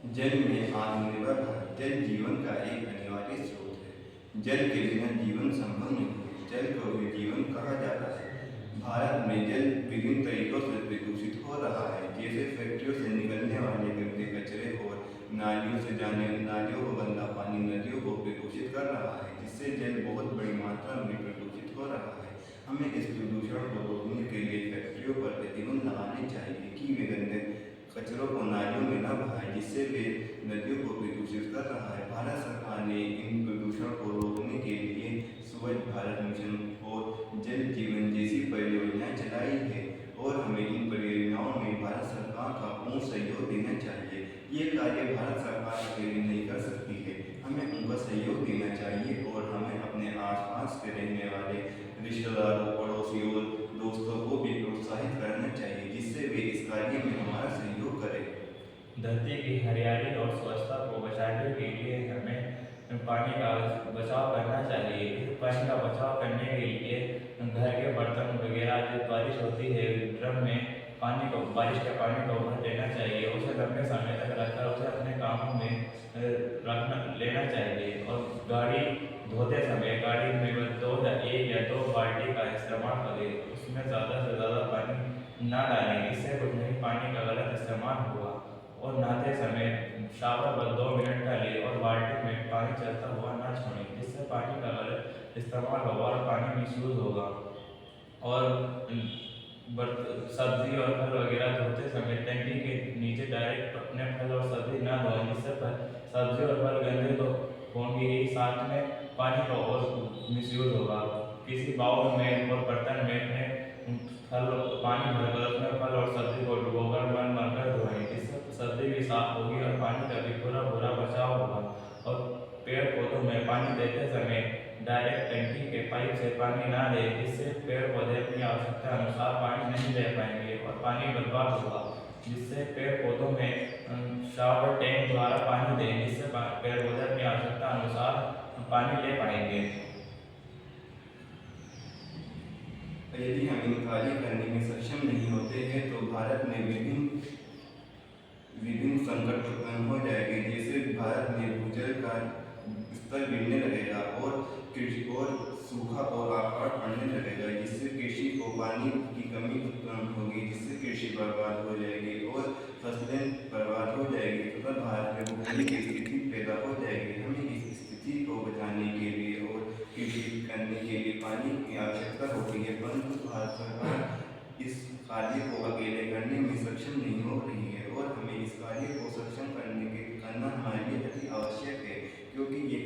जल में आत्मनिर्भर भारत। जल जीवन का एक अनिवार्य स्रोत है। जल के बिना जीवन संभव नहीं है। जल को भी जीवन कहा जाता है। भारत में जल विभिन्न तरीकों से प्रदूषित हो रहा है, जैसे फैक्ट्रियों से निकलने वाले गंदे कचरे और नालियों से जाने नालियों को गंदा पानी नदियों को प्रदूषित कर रहा है, जिससे जल बहुत बड़ी मात्रा में प्रदूषित हो रहा है। हमें इस प्रदूषण को रोकने के लिए फैक्ट्रियों पर प्रतिबंध लगाने चाहिए कि वे गंदे कचरों को नालियों में न बहाएं, जिससे वे नदियों को प्रदूषित कर रहा है। भारत सरकार ने इन प्रदूषण को रोकने के लिए स्वच्छ भारत मिशन और जल जीवन जैसी परियोजनाएं चलाई है और हमें इन परियोजनाओं में भारत सरकार का पूर्ण सहयोग देना चाहिए। ये कार्य भारत सरकार अकेले नहीं कर सकती है, हमें उनका सहयोग देना चाहिए और हमें अपने आसपास के रहने वाले रिश्तेदारों, पड़ोसियों, दोस्तों को भी प्रोत्साहित करना चाहिए, जिससे वे इस कार्य में हमारा सहयोग करें। धरती की हरियाली और स्वच्छता को बचाने के लिए हमें पानी का बचाव करना चाहिए। पानी का बचाव करने के लिए घर के बर्तन वगैरह, जब बारिश होती है ड्रम में पानी को, बारिश के पानी को भर लेना चाहिए। उसे लंबे समय तक रखकर उसे अपने कामों में लेना चाहिए। और गाड़ी धोते समय गाड़ी में एक या दो बाल्टी का इस्तेमाल करें। उसमें ज़्यादा से ज़्यादा पानी ना डालें, इससे कुछ नहीं पानी का गलत इस्तेमाल होगा। और नहाते समय शावर पर 2 मिनट डालें और बाल्टी में पानी चलता हुआ ना छोड़ें, जिससे पानी का गलत इस्तेमाल होगा और पानी मिसयूज होगा। और सब्जी और फल वगैरह धोते समय टंकी के नीचे डायरेक्ट अपने फल और सब्जी ना धोएं, जिससे सब्जी और फल गंदे तो होंगे ही, साथ में पानी का और मिसयूज होगा। किसी बाउल में और बर्तन में अपने फल पानी भरकर उसमें फल और सब्जी को डुबोकर मर धोएं, जिससे सब्जी भी साफ होगी और पानी का भी पूरा बचाव होगा। और पेड़ पौधों में पानी देते समय डायरेक्ट टंकी के पाइप से पानी ना दें, जिससे पेड़ पौधे अपनी आवश्यकता अनुसार पानी नहीं ले पाएंगे और पानी बर्बाद होगा। जिससे पेड़ पौधों में शावर टैंक द्वारा पानी दें, जिससे पेड़ पौधे अपनी आवश्यकता अनुसार पानी ले पाएंगे। यदि हम इन कार्य करने में सक्षम नहीं होते हैं तो भारत में विभिन्न संकट उत्पन्न हो जाएंगे, जैसे भारत में भूजल का स्तर गिरने लगेगा और कृषि और सूखा और अकाल पड़ने लगेगा, जिससे कृषि को पानी की कमी उत्पन्न होगी, जिससे कृषि बर्बाद हो जाएगी और फसलें बर्बाद हो जाएगी तथा भारत में भूखमरी की स्थिति पैदा हो जाएगी। हमें इस स्थिति को बचाने के लिए और कृषि करने के लिए पानी की आवश्यकता होती है, परंतु भारत सरकार इस कार्य को अकेले करने में सक्षम नहीं हो रही है और हमें इस कार्य को सक्षम करना हमारे लिए अति आवश्यक है, क्योंकि ये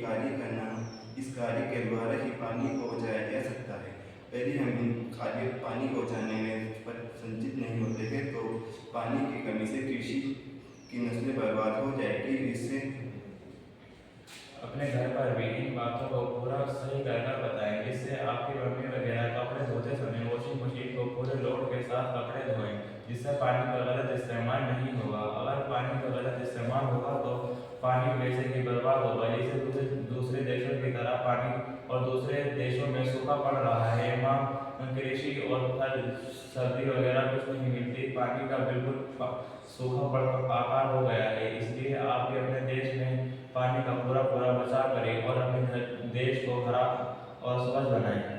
इस कार्य के द्वारा ही पानी को बचाया जा सकता है। यदि हम पानी को बचाने में संचित नहीं होते हैं तो पानी की कमी से कृषि की नस्लें बर्बाद हो जाएगी। इससे अपने घर पर भी इन बातों को पूरा सही कर बताएं, जिससे आपकी मम्मी वगैरह कपड़े धोते समय वॉशिंग मशीन को पूरे लोड के साथ कपड़े धोएं, जिससे पानी का गलत इस्तेमाल नहीं होगा। अगर पानी का गलत इस्तेमाल होगा तो पानी वैसे ही बर्बाद होगा, जैसे दूसरे देशों की तरह पानी और दूसरे देशों में सूखा पड़ रहा है। वहाँ कृषि और फल सब्जी वगैरह कुछ नहीं मिलती, पानी का बिल्कुल सूखा पड़ आकार हो गया है। इसलिए आप भी अपने देश में पानी का पूरा बचाव करें और अपने देश को हरा और स्वच्छ बनाएं।